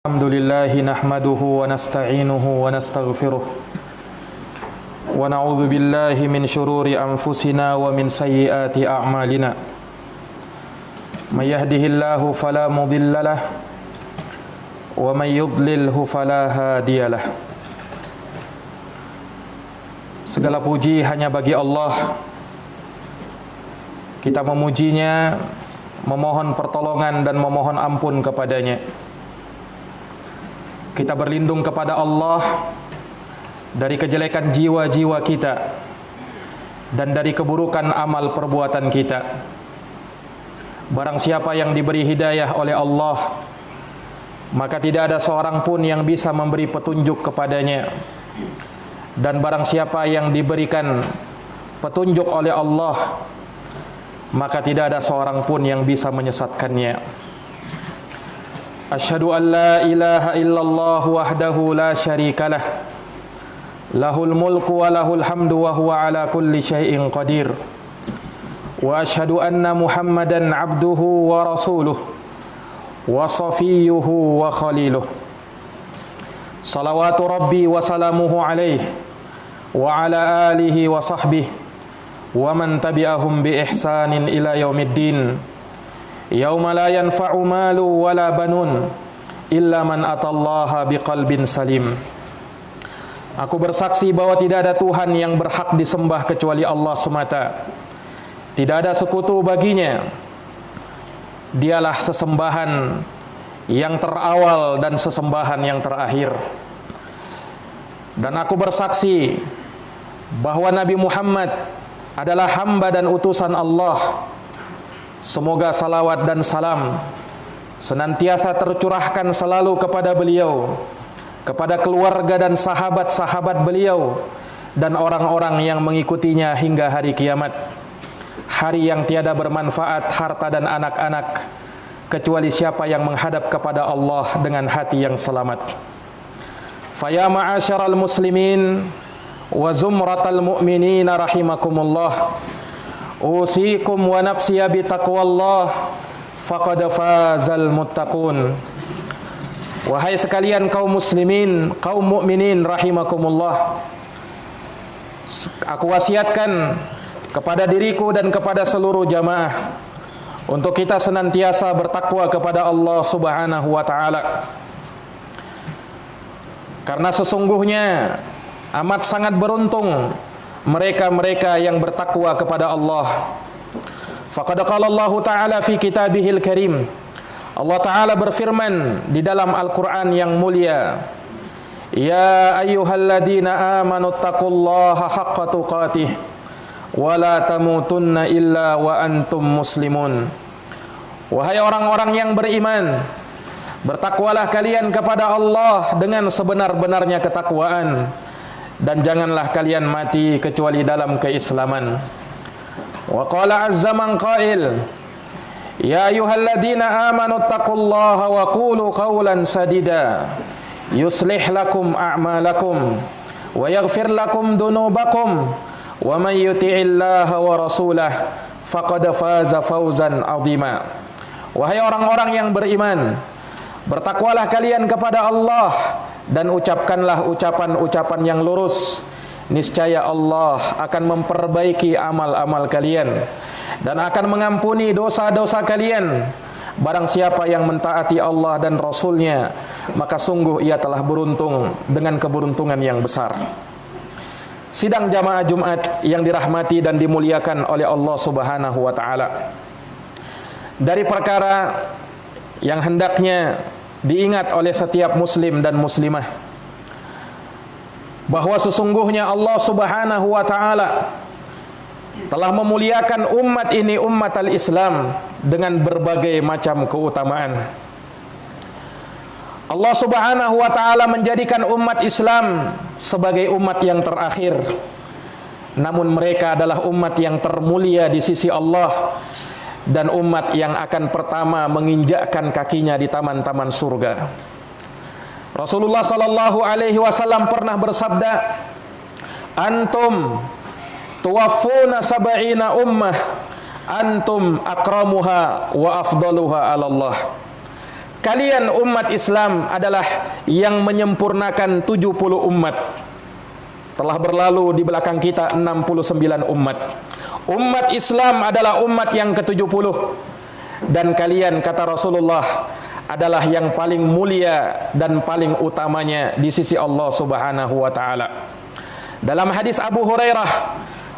Alhamdulillahi nahmaduhu wa nasta'inuhu wa nastaghfiruh wa na'udzu billahi min shururi anfusina wa min sayyiati a'malina. May yahdihillahu fala mudilla lahu wa may yudlilhu fala hadiyalah. Segala puji hanya bagi Allah. Kita memujinya, memohon pertolongan dan memohon ampun kepadanya. Kita berlindung kepada Allah dari kejelekan jiwa-jiwa kita dan dari keburukan amal perbuatan kita. Barang siapa yang diberi hidayah oleh Allah, maka tidak ada seorang pun yang bisa memberi petunjuk kepadanya. Dan barang siapa yang diberikan petunjuk oleh Allah, maka tidak ada seorang pun yang bisa menyesatkannya. Asyhadu an la ilaha illallah wahdahu la syarika lah, lahul mulku wa lahul hamdu wa huwa ala kulli syai'in qadir. Wa asyhadu anna Muhammadan abduhu wa rasuluh wa safiyuhu wa khaliluh. Salawatu rabbi wa salamuhu alaihi wa ala alihi wa sahbihi wa man tabi'ahum bi ihsanin ila yaumiddin. Yauma la yanfa'u malu wala banun illa man atallaha biqalbin salim. Aku bersaksi bahwa tidak ada Tuhan yang berhak disembah kecuali Allah semata. Tidak ada sekutu baginya. Dialah sesembahan yang terawal dan sesembahan yang terakhir. Dan aku bersaksi bahwa Nabi Muhammad adalah hamba dan utusan Allah. Semoga salawat dan salam senantiasa tercurahkan selalu kepada beliau, kepada keluarga dan sahabat-sahabat beliau, dan orang-orang yang mengikutinya hingga hari kiamat. Hari yang tiada bermanfaat harta dan anak-anak, kecuali siapa yang menghadap kepada Allah dengan hati yang selamat. Faya ma'asyaral muslimin wa zumratal mu'minina rahimakumullah. Usikum wa nafsiya bi taqwallah faqad fazal muttaqun. Wahai sekalian kaum muslimin, kaum mukminin rahimakumullah, aku wasiatkan kepada diriku dan kepada seluruh jamaah untuk kita senantiasa bertakwa kepada Allah Subhanahu wa taala. Karena sesungguhnya amat sangat beruntung mereka-mereka yang bertakwa kepada Allah. Faqad qala Allah Ta'ala fi kitabihil karim. Allah Ta'ala berfirman di dalam Al-Quran yang mulia, Ya ayyuhalladzina amanu taqullaha haqqa tuqatih wa la tamutunna illa wa antum muslimun. Wahai orang-orang yang beriman, bertakwalah kalian kepada Allah dengan sebenar-benarnya ketakwaan, dan janganlah kalian mati kecuali dalam keislaman. Wa qala azza man qail, Ya ayyuhalladzina amanu taqullaha wa qulu qawlan sadida yuslih lakum a'malakum wa yaghfir lakum dunubakum wa man yuti'illaha wa rasulahu faqad faza fawzan 'azima. Wahai orang-orang yang beriman, bertakwalah kalian kepada Allah dan ucapkanlah ucapan-ucapan yang lurus. Niscaya Allah akan memperbaiki amal-amal kalian dan akan mengampuni dosa-dosa kalian. Barang siapa yang mentaati Allah dan Rasulnya, maka sungguh ia telah beruntung dengan keberuntungan yang besar. Sidang jamaah Jumat yang dirahmati dan dimuliakan oleh Allah Subhanahu wa taala, dari perkara yang hendaknya diingat oleh setiap muslim dan muslimah, bahwa sesungguhnya Allah Subhanahu wa taala telah memuliakan umat ini, umat al-Islam, dengan berbagai macam keutamaan. Allah Subhanahu wa taala menjadikan umat Islam sebagai umat yang terakhir, namun mereka adalah umat yang termulia di sisi Allah dan umat yang akan pertama menginjakkan kakinya di taman-taman surga. Rasulullah sallallahu alaihi wasallam pernah bersabda, Antum tuwaffuna sab'ina ummah, antum akramuha wa afdaluha 'ala Allah. kalian umat Islam adalah yang menyempurnakan 70 umat. Telah berlalu di belakang kita 69 umat. Umat Islam adalah umat yang ke-70. Dan kalian, kata Rasulullah, adalah yang paling mulia dan paling utamanya di sisi Allah Subhanahu wa taala. Dalam hadis Abu Hurairah,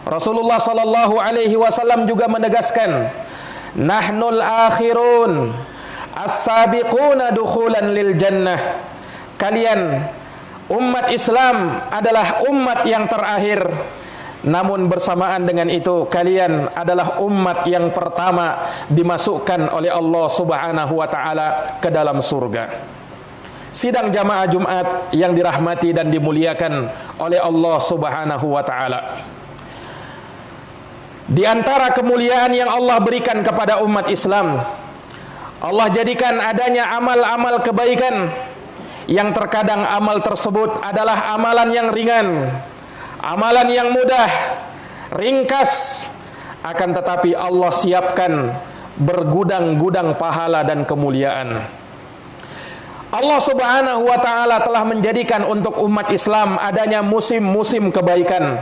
Rasulullah sallallahu alaihi wasallam juga menegaskan, "Nahnul akhirun as-sabiquna dukhulan lil jannah." Kalian umat Islam adalah umat yang terakhir. Namun bersamaan dengan itu, kalian adalah umat yang pertama dimasukkan oleh Allah Subhanahu wa taala ke dalam surga. Sidang jamaah Jumat yang dirahmati dan dimuliakan oleh Allah Subhanahu wa taala. Di antara kemuliaan yang Allah berikan kepada umat Islam, Allah jadikan adanya amal-amal kebaikan yang terkadang amal tersebut adalah amalan yang ringan, amalan yang mudah, ringkas, akan tetapi Allah siapkan bergudang-gudang pahala dan kemuliaan. Allah Subhanahu wa taala telah menjadikan untuk umat Islam adanya musim-musim kebaikan,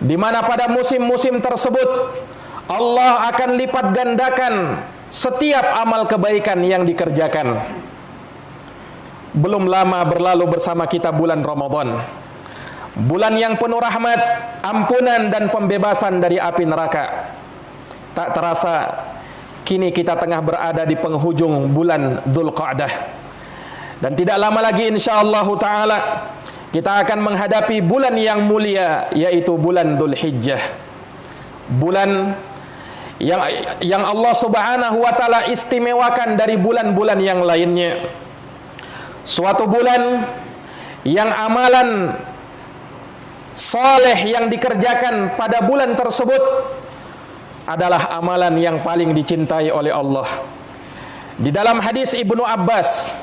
di mana pada musim-musim tersebut Allah akan lipat gandakan setiap amal kebaikan yang dikerjakan. Belum lama berlalu bersama kita bulan Ramadan, bulan yang penuh rahmat, ampunan dan pembebasan dari api neraka. Tak terasa kini kita tengah berada di penghujung bulan Dzulqa'dah. Dan tidak lama lagi insyaallah taala kita akan menghadapi bulan yang mulia, yaitu bulan Dzulhijjah. Bulan yang Allah Subhanahu wa taala istimewakan dari bulan-bulan yang lainnya. Suatu bulan yang amalan saleh yang dikerjakan pada bulan tersebut adalah amalan yang paling dicintai oleh Allah. Di dalam hadis Ibnu Abbas,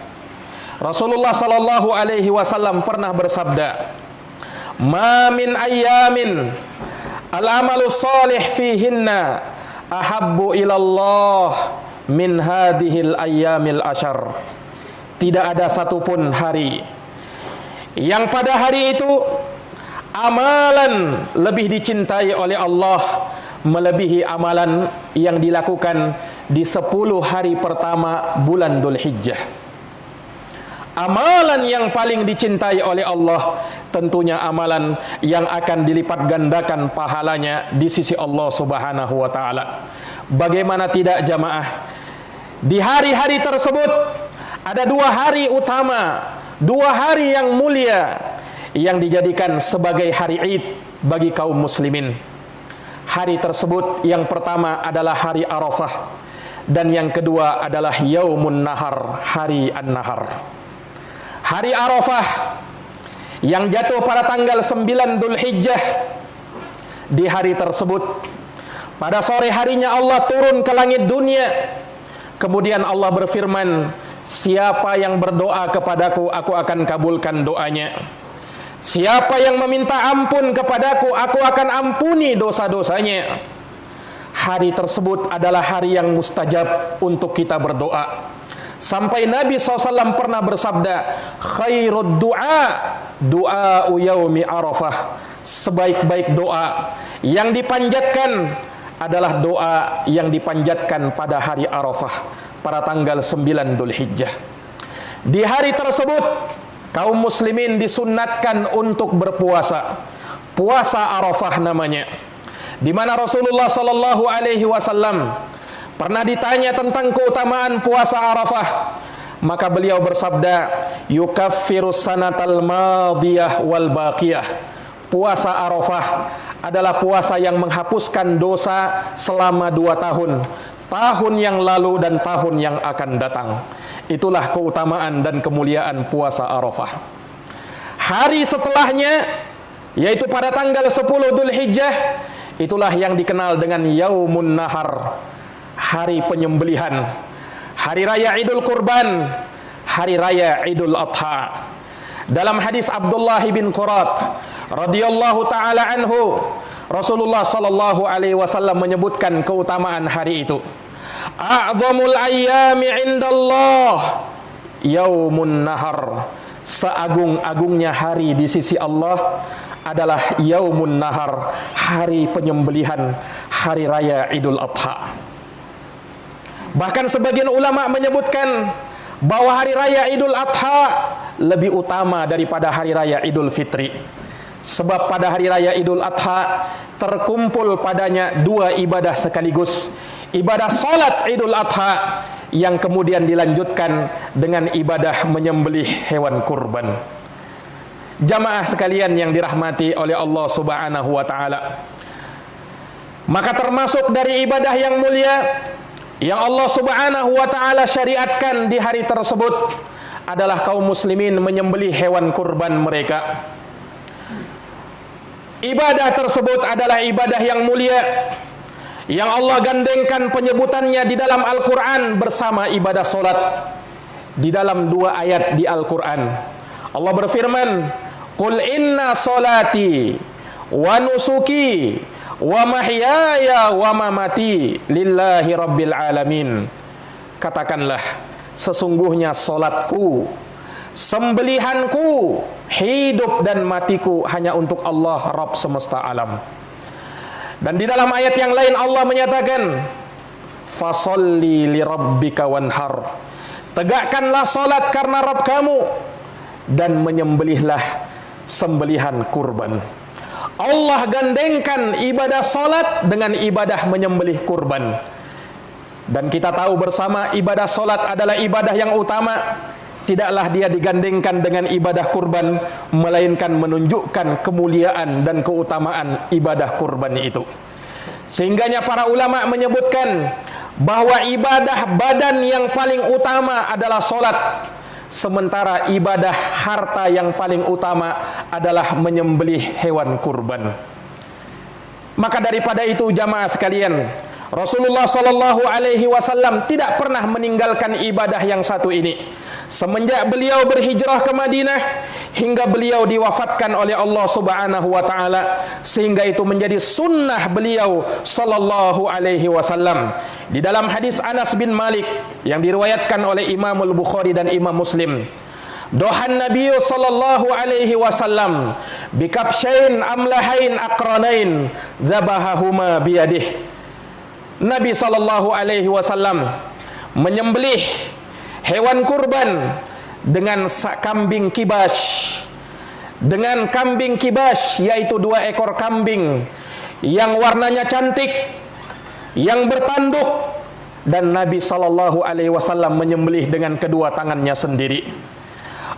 Rasulullah sallallahu alaihi wasallam pernah bersabda, "Ma min ayyamin al-amalu salih fihinna ahabbu ilallah min hadhil ayyamil ashar." Tidak ada satupun hari yang pada hari itu amalan lebih dicintai oleh Allah melebihi amalan yang dilakukan di 10 hari pertama bulan Dzulhijjah. Amalan yang paling dicintai oleh Allah tentunya amalan yang akan dilipat gandakan pahalanya di sisi Allah Subhanahu wa taala. Bagaimana tidak jamaah? Di hari-hari tersebut ada 2 hari utama, 2 hari yang mulia yang dijadikan sebagai hari Id bagi kaum muslimin. Hari tersebut yang pertama adalah hari Arafah dan yang kedua adalah Yaumun Nahar, hari An-Nahar. Hari Arafah yang jatuh pada tanggal 9 Dzulhijjah. Di hari tersebut pada sore harinya Allah turun ke langit dunia. Kemudian Allah berfirman, "Siapa yang berdoa kepadaku, aku akan kabulkan doanya. Siapa yang meminta ampun kepadaku, aku akan ampuni dosa-dosanya." Hari tersebut adalah hari yang mustajab untuk kita berdoa. Sampai Nabi SAW pernah bersabda, "Khairud du'a du'a'u yaumi Arafah." Sebaik-baik doa yang dipanjatkan adalah doa yang dipanjatkan pada hari Arafah, pada tanggal 9 Dzulhijjah. Di hari tersebut kaum muslimin disunnatkan untuk berpuasa. Puasa Arafah namanya. Di mana Rasulullah sallallahu alaihi wasallam pernah ditanya tentang keutamaan puasa Arafah, maka beliau bersabda, "Yukaffirus sanatal madiyah wal baqiyah." Puasa Arafah adalah puasa yang menghapuskan dosa selama 2 tahun. Tahun yang lalu dan tahun yang akan datang. Itulah keutamaan dan kemuliaan puasa Arafah. Hari setelahnya, yaitu pada tanggal 10 Dzulhijjah, itulah yang dikenal dengan Yaumun Nahar, hari penyembelihan, hari raya Idul Kurban, hari raya Idul Adha. Dalam hadis Abdullah bin Qurat radhiyallahu taala anhu, Rasulullah sallallahu alaihi wasallam menyebutkan keutamaan hari itu. a'zamul ayyami 'indallah yaumun nahar. Seagung-agungnya hari di sisi Allah adalah yaumun nahar, hari penyembelihan, hari raya Idul Adha. Bahkan sebagian ulama menyebutkan bahwa hari raya Idul Adha lebih utama daripada hari raya Idul Fitri. Sebab pada hari raya Idul Adha terkumpul padanya dua ibadah sekaligus. Ibadah salat Idul Adha yang kemudian dilanjutkan dengan ibadah menyembelih hewan kurban. Jamaah sekalian yang dirahmati oleh Allah Subhanahu wa taala, maka termasuk dari ibadah yang mulia yang Allah Subhanahu wa taala syariatkan di hari tersebut adalah kaum muslimin menyembelih hewan kurban mereka. Ibadah tersebut adalah ibadah yang mulia yang Allah gandengkan penyebutannya di dalam Al-Quran bersama ibadah solat. Di dalam dua ayat di Al-Quran Allah berfirman, Qul inna solati wa nusuki wa mahyaya wa mamati lillahi rabbil alamin. Katakanlah, sesungguhnya solatku, sembelihanku, hidup dan matiku hanya untuk Allah Rabb semesta alam. Dan di dalam ayat yang lain Allah menyatakan, fasolli li rabbika wanhar. Tegakkanlah salat karena Rabb kamu dan menyembelihlah sembelihan kurban. Allah gandengkan ibadah salat dengan ibadah menyembelih kurban. Dan kita tahu bersama ibadah salat adalah ibadah yang utama. Tidaklah dia digandengkan dengan ibadah kurban, melainkan menunjukkan kemuliaan dan keutamaan ibadah kurban itu. Sehingganya para ulama menyebutkan bahwa ibadah badan yang paling utama adalah solat, sementara ibadah harta yang paling utama adalah menyembelih hewan kurban. Maka daripada itu jamaah sekalian, Rasulullah SAW tidak pernah meninggalkan ibadah yang satu ini. Semenjak beliau berhijrah ke Madinah hingga beliau diwafatkan oleh Allah Subhanahu wa taala, sehingga itu menjadi sunnah beliau sallallahu alaihi wasallam. Di dalam hadis Anas bin Malik yang diriwayatkan oleh Imam Al-Bukhari dan Imam Muslim, dohan Nabi sallallahu alaihi wasallam bikabshain amlahain aqranain dzabahahuma biyadih. Nabi sallallahu alaihi wasallam menyembelih hewan kurban dengan kambing kibas. Dengan kambing kibas, yaitu dua ekor kambing yang warnanya cantik, yang bertanduk, dan Nabi sallallahu alaihi wasallam menyembelih dengan kedua tangannya sendiri.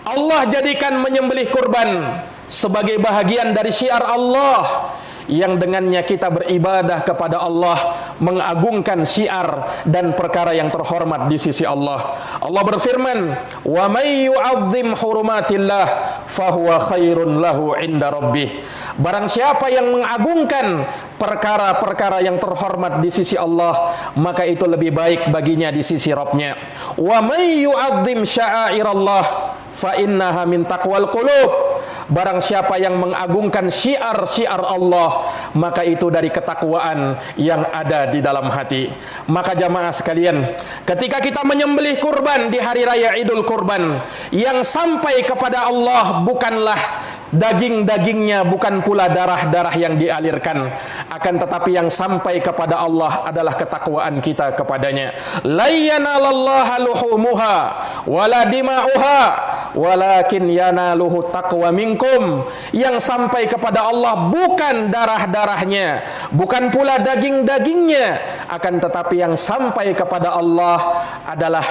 Allah jadikan menyembelih kurban sebagai bahagian dari syiar Allah yang dengannya kita beribadah kepada Allah, mengagungkan syiar dan perkara yang terhormat di sisi Allah. Allah berfirman, "Wa may yu'azzim hurumatillah fahuwa khairun lahu 'inda rabbih." Barang siapa yang mengagungkan perkara-perkara yang terhormat di sisi Allah, maka itu lebih baik baginya di sisi Rabb-Nya. "Wa may yu'azzim sya'airallah fa innaha min taqwal qulub." Barang siapa yang mengagungkan syiar-syiar Allah, maka itu dari ketakwaan yang ada di dalam hati. Maka jamaah sekalian, ketika kita menyembelih kurban di hari raya Idul Kurban, yang sampai kepada Allah bukanlah daging-dagingnya, bukan pula darah-darah yang dialirkan, akan tetapi yang sampai kepada Allah adalah ketakwaan kita kepadanya. La yanalallaha luhumuha wala dima'uha walakin yanaluhu taqwa minkum. Yang sampai kepada Allah bukan darah-darahnya, bukan pula daging-dagingnya, akan tetapi yang sampai kepada Allah adalah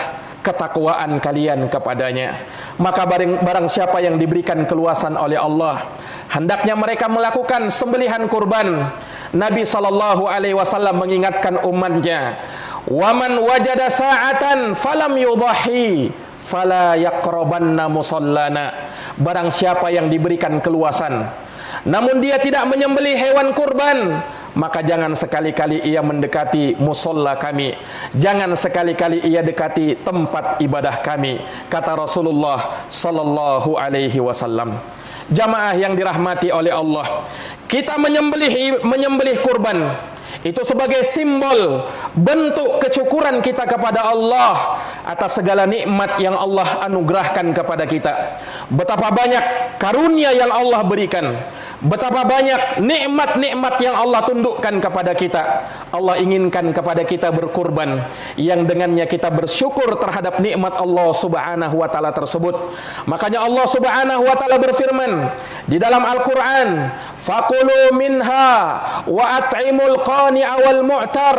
ketakwaan kalian kepadanya. Maka barang siapa yang diberikan keluasan oleh Allah, hendaknya mereka melakukan sembelihan kurban. Nabi SAW mengingatkan umatnya, "Waman wajada sa'atan falam yudhahi fala yaqrabanna musallana." Barang siapa yang diberikan keluasan namun dia tidak menyembelih hewan kurban, maka jangan sekali-kali ia mendekati musolla kami, jangan sekali-kali ia dekati tempat ibadah kami, kata Rasulullah sallallahu alaihi wasallam. Jamaah yang dirahmati oleh Allah, kita menyembelih kurban Itu sebagai simbol bentuk kesyukuran kita kepada Allah atas segala nikmat yang Allah anugerahkan kepada kita. Betapa banyak karunia yang Allah berikan, betapa banyak nikmat-nikmat yang Allah tundukkan kepada kita. Allah inginkan kepada kita berkurban yang dengannya kita bersyukur terhadap nikmat Allah Subhanahu wa taala tersebut. Makanya Allah Subhanahu wa taala berfirman di dalam Al-Qur'an, "Faqulu minha wa at'imul qani'a wal mu'tar,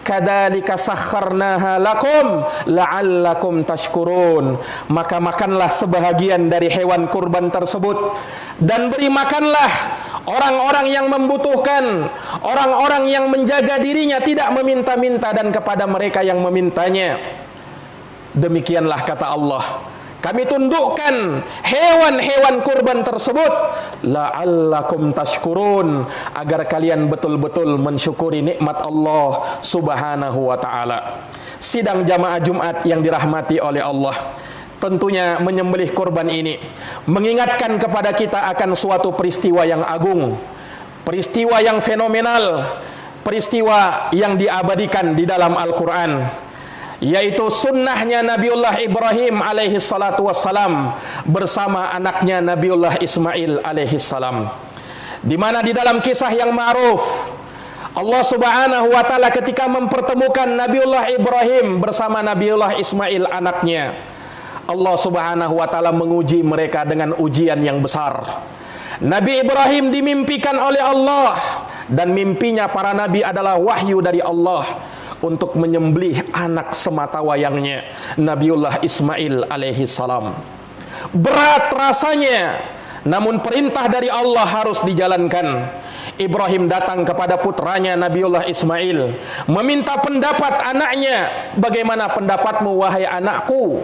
kadzalika sakharnaha lakum la'allakum tashkurun." Maka makanlah sebahagian dari hewan kurban tersebut dan beri makanlah orang-orang yang membutuhkan, orang-orang yang menjaga dirinya tidak meminta-minta dan kepada mereka yang memintanya. Demikianlah kata Allah, kami tundukkan hewan-hewan kurban tersebut la'allakum tashkurun, agar kalian betul-betul mensyukuri nikmat Allah Subhanahu wa taala. Sidang jamaah Jumat yang dirahmati oleh Allah, tentunya menyembelih kurban ini mengingatkan kepada kita akan suatu peristiwa yang agung, peristiwa yang fenomenal, peristiwa yang diabadikan di dalam Al-Quran, yaitu sunnahnya Nabiullah Ibrahim alaihi salatu wassalam bersama anaknya Nabiullah Ismail alaihi salam, di mana di dalam kisah yang ma'ruf Allah Subhanahu wa taala ketika mempertemukan Nabiullah Ibrahim bersama Nabiullah Ismail anaknya, Allah Subhanahu wa taala menguji mereka dengan ujian yang besar. Nabi Ibrahim dimimpikan oleh Allah, dan mimpinya para nabi adalah wahyu dari Allah untuk menyembelih anak sematawayangnya Nabiullah Ismail alaihi salam. Berat rasanya, namun perintah dari Allah harus dijalankan. Ibrahim datang kepada putranya Nabiullah Ismail, meminta pendapat anaknya, "Bagaimana pendapatmu wahai anakku?"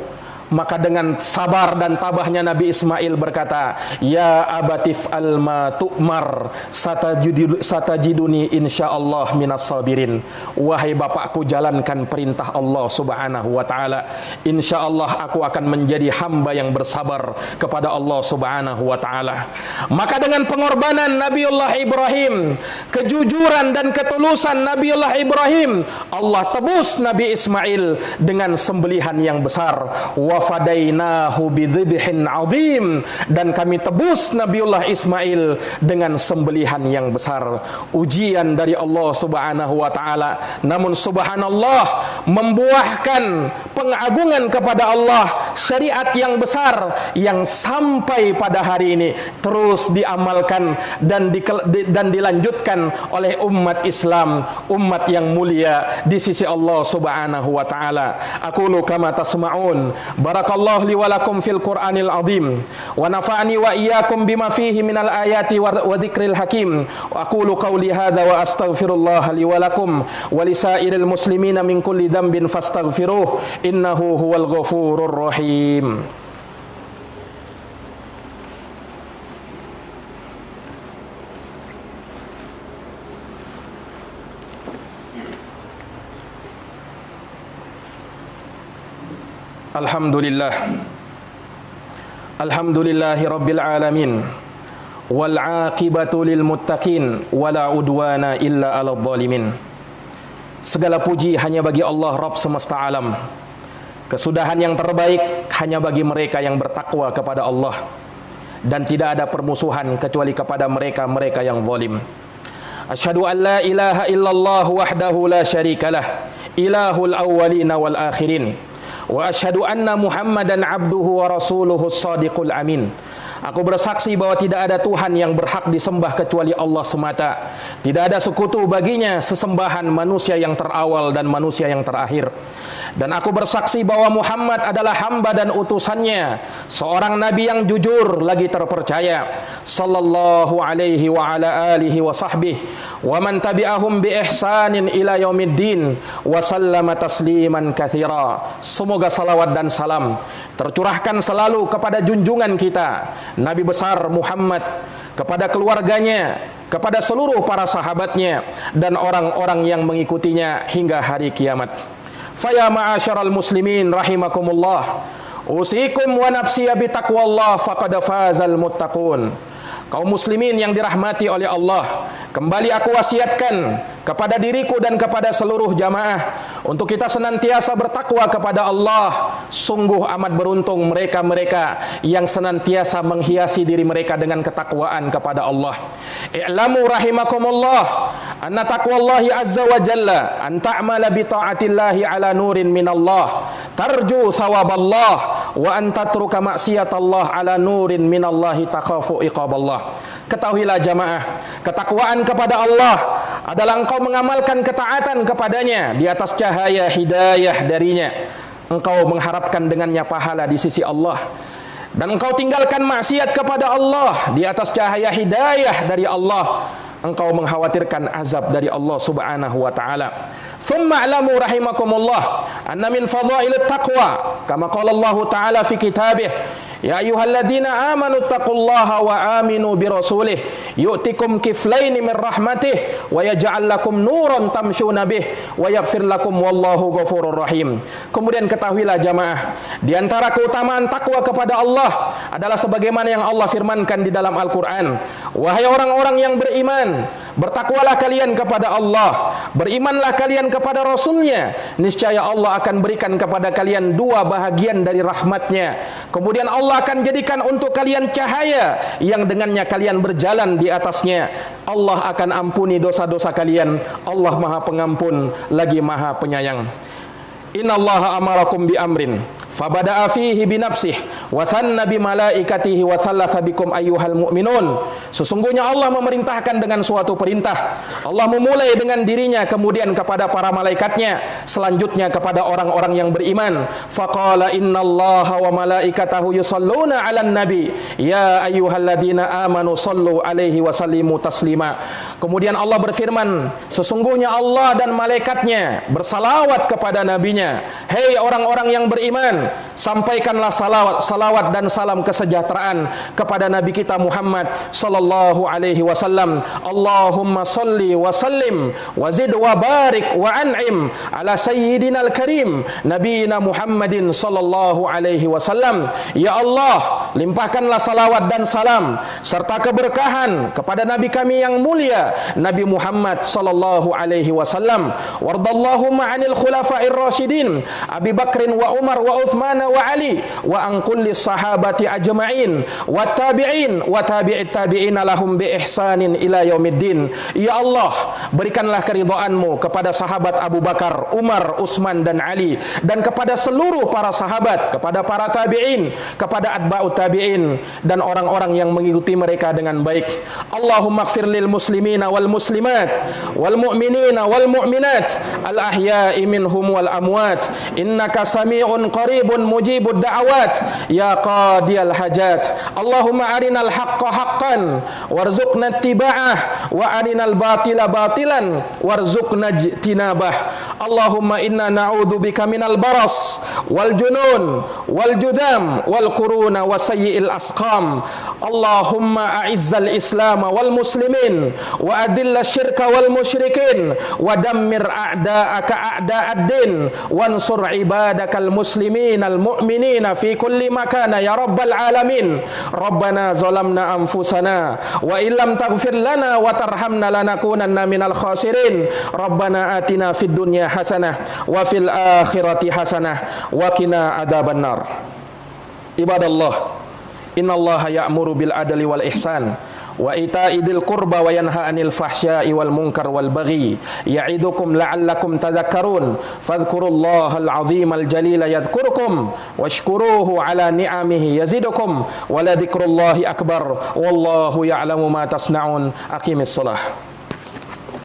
Maka dengan sabar dan tabahnya Nabi Ismail berkata, "Ya abatif alma tu'mar satajiduni insyaallah minas sabirin." Wahai bapakku, jalankan perintah Allah Subhanahu wa taala. Insyaallah aku akan menjadi hamba yang bersabar kepada Allah Subhanahu wa taala. Maka dengan pengorbanan Nabiullah Ibrahim, kejujuran dan ketulusan Nabiullah Ibrahim, Allah tebus Nabi Ismail dengan sembelihan yang besar. Fadainahu bidzibhin azim, dan kami tebus Nabiullah Ismail dengan sembelihan yang besar. Ujian dari Allah Subhanahu wa taala, namun subhanallah membuahkan pengagungan kepada Allah, syariat yang besar yang sampai pada hari ini terus diamalkan dan dilanjutkan oleh umat Islam, umat yang mulia di sisi Allah Subhanahu wa taala. Aqulu kama tasma'un. Barakallahu li wa lakum fil Qur'anil azim wa nafa'ani wa iyyakum bima fihi minal ayati wa dzikril hakim. Aqulu qawli hadza wa astaghfirullah li wa lakum wa lisairil muslimina min kulli dhanbin fastaghfiruh innahu huwal ghafurur rahim. Alhamdulillah, alhamdulillahi rabbil alamin, wal aqibatu lil muttaqin, wala udwana illa alal zalimin. Segala puji hanya bagi Allah Rabb semesta alam. Kesudahan yang terbaik hanya bagi mereka yang bertakwa kepada Allah, dan tidak ada permusuhan kecuali kepada mereka-mereka yang zalim. Asyhadu an la ilaha illallah wahdahu la syarikalah, ilahul awwalina wal akhirin. Wa asyhadu anna Muhammadan abduhu wa rasuluhu shadiqul amin. Aku bersaksi bahwa tidak ada Tuhan yang berhak disembah kecuali Allah semata. Tidak ada sekutu baginya sesembahan manusia yang terawal dan manusia yang terakhir. Dan aku bersaksi bahwa Muhammad adalah hamba dan utusannya, seorang nabi yang jujur lagi terpercaya, sallallahu alaihi wa ala alihi wa sahbihi wa man tabi'ahum bi ihsanin ila yaumiddin wa sallama tasliman katsira. Semoga salawat dan salam tercurahkan selalu kepada junjungan kita Nabi besar Muhammad, kepada keluarganya, kepada seluruh para sahabatnya, dan orang-orang yang mengikutinya hingga hari kiamat. Faya ma'asyaral muslimin rahimakumullah, usikum wa nafsiya bitaqwallah faqad fazal muttaqun. Kaum muslimin yang dirahmati oleh Allah, kembali aku wasiatkan kepada diriku dan kepada seluruh jamaah untuk kita senantiasa bertakwa kepada Allah. Sungguh amat beruntung mereka-mereka yang senantiasa menghiasi diri mereka dengan ketakwaan kepada Allah. I'lamu rahimakumullah anna taqwallahi azza wa jalla an ta'mala bi ta'atillahi ala nurin minallah tarju thawaballah wa an tatruka maksiatallah ala nurin minallahi takhafu iqaballah. Ketahuilah jamaah, ketakwaan kepada Allah adalah engkau mengamalkan ketaatan kepadanya di atas cahaya hidayah darinya. Engkau mengharapkan dengannya pahala di sisi Allah. Dan engkau tinggalkan maksiat kepada Allah di atas cahaya hidayah dari Allah. Engkau mengkhawatirkan azab dari Allah subhanahu wa ta'ala. Thumma alamu rahimakumullah anna min fadhailit taqwa kama qala Allah ta'ala fi kitabih, ya ayyuhalladzina amanu taqullaha wa aminu birasulih yu'tikum kiflaini min rahmatih wa yaj'al lakum nuran tamshuna bih wa yaghfir lakum wallahu ghafurur rahim. Kemudian ketahuilah jamaah, di antara keutamaan takwa kepada Allah adalah sebagaimana yang Allah firmankan di dalam Al-Qur'an, wahai orang-orang yang beriman, bertakwalah kalian kepada Allah, berimanlah kalian kepada Rasulnya, niscaya Allah akan berikan kepada kalian dua bahagian dari rahmatnya. Kemudian Allah akan jadikan untuk kalian cahaya yang dengannya kalian berjalan di atasnya. Allah akan ampuni dosa-dosa kalian. Allah Maha Pengampun lagi Maha Penyayang. Innallaha amarakum bi amrin fabada'a fihi bi nafsih wa thanna bi malaikatihi wa thalatha bikum ayyuhal mu'minun. Sesungguhnya Allah memerintahkan dengan suatu perintah. Allah memulai dengan dirinya, kemudian kepada para malaikatnya, selanjutnya kepada orang-orang yang beriman. Faqala innallaha wa malaikatahu yusalluna 'alan nabi ya ayyuhalladzina amanu sallu 'alaihi wa sallimu taslima. Kemudian Allah berfirman, sesungguhnya Allah dan malaikatnya bersalawat kepada nabinya. Hei orang-orang yang beriman, sampaikanlah salawat dan salam kesejahteraan kepada Nabi kita Muhammad sallallahu alaihi wasallam. Allahumma salli wa sallim wa zid wa barik wa an'im ala sayyidinal karim nabiyina Muhammadin sallallahu alaihi wasallam. Ya Allah, limpahkanlah salawat dan salam serta keberkahan kepada Nabi kami yang mulia Nabi Muhammad sallallahu alaihi wasallam. Wardallahumma 'anil khulafa'ir rasyidin Abi Bakrin wa Umar wa Uthman wa Ali wa an kulli sahabati ajma'in wa tabi'in wa tabi'it tabi'in lahum bi ihsanin ila yaumiddin. Ya Allah, berikanlah keridhaanmu kepada sahabat Abu Bakar, Umar, Utsman dan Ali, dan kepada seluruh para sahabat, kepada para tabi'in, kepada atba'ut tabi'in dan orang-orang yang mengikuti mereka dengan baik. Allahumma ighfir lil muslimina wal muslimat wal mu'minina wal mu'minat al ahya'i minhum wal amwat innaka sami'un qaribun mujibud da'awat ya qadiyal hajat. Allahumma arinal haqqa haqqan warzuqna ittiba'ah wa arinal batila batilan warzuqna ijtinabah. Allahumma inna na'udzubika minal baras wal junun wal judam wal quruna wa sayyi'il asqam. Allahumma a'izzal islam wal muslimin wa adilla syirka wal musyrikin wa dammir a'da'aka a'da'ad din wansur ibadakal muslimin al mu'minina fi kulli makana ya rabbal alamin. Rabbana zalamna anfusana wa illam taghfir lana wa tarhamna lanakunanna minal khasirin. Rabbana atina fid dunya hasanah wa fil akhirati hasanah wa qina adzabannar. Ibadallah, innallaha ya'muru bil adli wal ihsan wa ita'i dzil qurba wa yanha 'anil fahsya'i wal munkar wal baghi ya'idukum la'allakum tadhakkarun. Fadhkurullahal 'azimal jalila yadhkurukum washkuruhu 'ala ni'amihi yazidukum wa la dzikrullahi akbar wallahu ya'lamu ma tasna'un. Aqimis shalah.